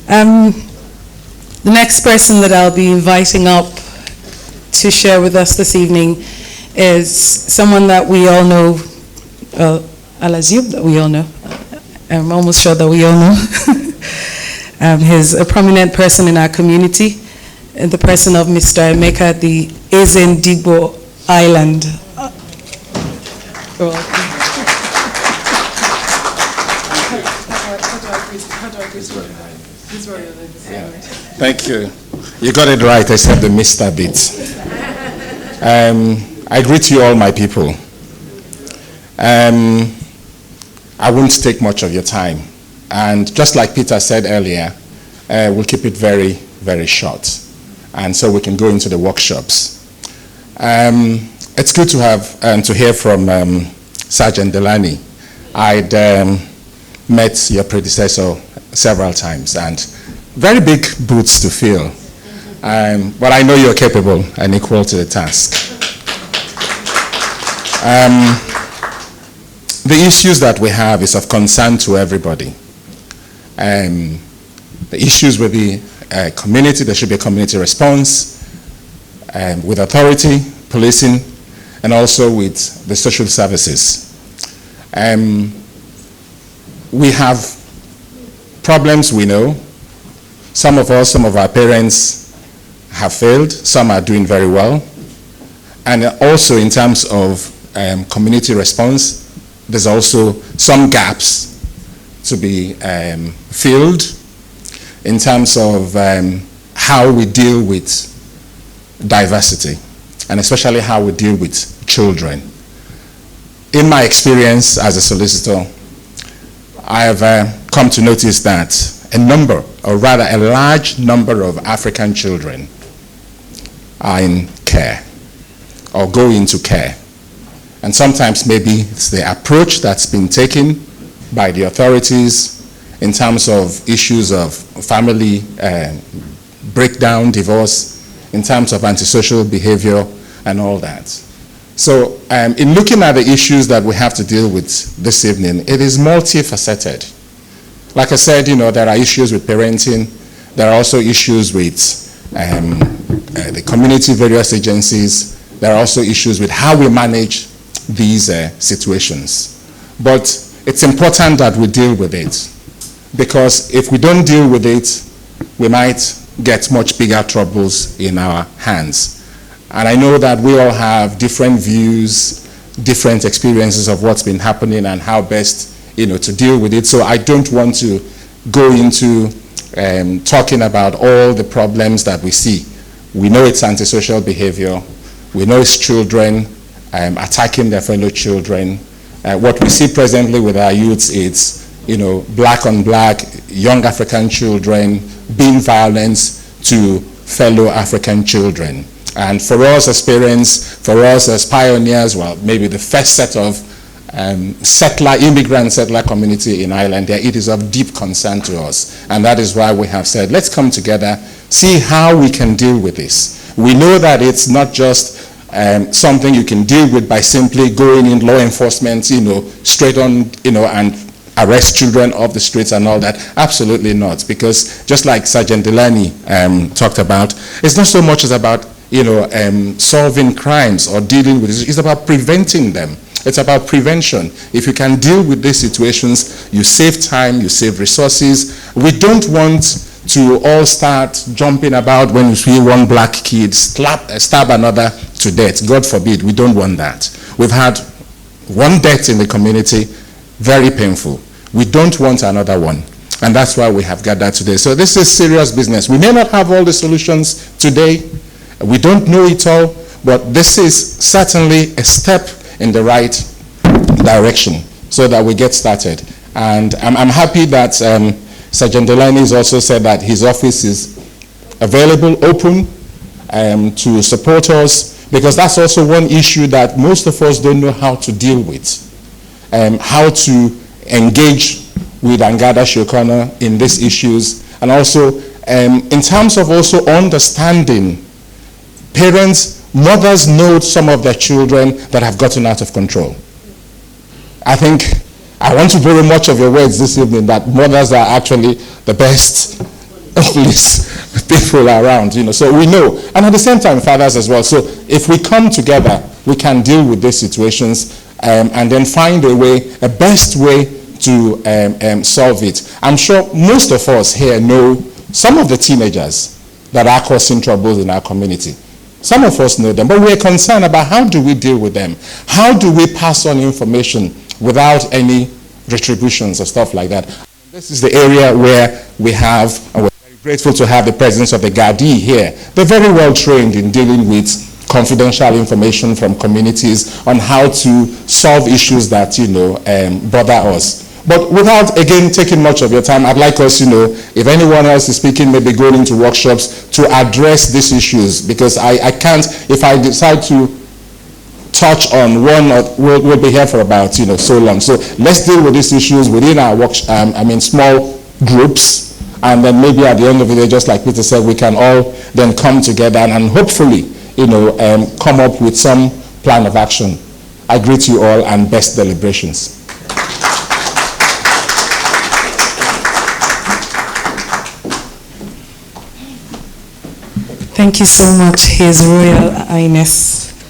The next person that I'll be inviting up to share with us this evening is someone that we all know, I'll assume that we all know. I'm almost sure that we all know. He's a prominent person in our community, in the person of Mr. Emeka Ezeani, Ireland. Thank you. You got it right, except the Mr. bit. I greet you all, my people. I won't take much of your time. And just like Peter said earlier, we'll keep it very, very short. And so we can go into the workshops. It's good to have to hear from Sergeant Delany. I'd met your predecessor several times, and very big boots to fill. But I know you're capable and equal to the task. The issues that we have is of concern to everybody. The issues with the community, there should be a community response, with authority, policing, and also with the social services. We have problems, we know. Some of our parents have failed, some are doing very well. And also in terms of community response, there's also some gaps to be filled in terms of how we deal with diversity, and especially how we deal with children. In my experience as a solicitor, I have come to notice that a large number of African children are in care or go into care. And sometimes maybe it's the approach that's been taken by the authorities in terms of issues of family breakdown, divorce, in terms of antisocial behavior and all that. So in looking at the issues that we have to deal with this evening, it is multifaceted. Like I said, there are issues with parenting. There are also issues with the community, various agencies. There are also issues with how we manage these situations. But it's important that we deal with it, because if we don't deal with it, we might get much bigger troubles in our hands. And I know that we all have different views, different experiences of what's been happening and how best to deal with it. So I don't want to go into talking about all the problems that we see. We know it's antisocial behavior. We know it's children attacking their fellow children. What we see presently with our youths is, black on black, young African children being violent to fellow African children. And for us as parents, for us as pioneers, well, maybe the first set of immigrant settler community in Ireland, it is of deep concern to us. And that is why we have said, let's come together, see how we can deal with this. We know that it's not just something you can deal with by simply going in law enforcement, straight on, and arrest children off the streets and all that. Absolutely not. Because just like Sergeant Delany talked about, it's not so much as about solving crimes or dealing with it. It's about preventing them. It's about prevention. If you can deal with these situations, you save time, you save resources. We don't want to all start jumping about when you see one black kid stab another to death. God forbid, we don't want that. We've had one death in the community, very painful. We don't want another one. And that's why we have gathered today. So this is serious business. We may not have all the solutions today. We don't know it all, but this is certainly a step in the right direction so that we get started. And I'm happy that Sergeant Delany has also said that his office is available, open to support us, because that's also one issue that most of us don't know how to deal with, how to engage with Angada Shokana in these issues, and also in terms of also understanding. Parents, mothers know some of their children that have gotten out of control. I think I want to borrow much of your words this evening that mothers are actually the best all these people around, so we know. And at the same time, fathers as well. So if we come together, we can deal with these situations and then find a best way to solve it. I'm sure most of us here know some of the teenagers that are causing troubles in our community. Some of us know them, but we're concerned about how do we deal with them? How do we pass on information without any retributions or stuff like that? This is the area where we have, and we're very grateful to have the presence of the Gardaí here. They're very well trained in dealing with confidential information from communities on how to solve issues that, bother us. But without, again, taking much of your time, I'd like us, if anyone else is speaking, maybe going into workshops to address these issues, because I can't, if I decide to touch on one, we'll be here for about, so long. So let's deal with these issues within our small groups, and then maybe at the end of the day, just like Peter said, we can all then come together and hopefully, come up with some plan of action. I greet you all and best deliberations. Thank you so much, His Royal Highness.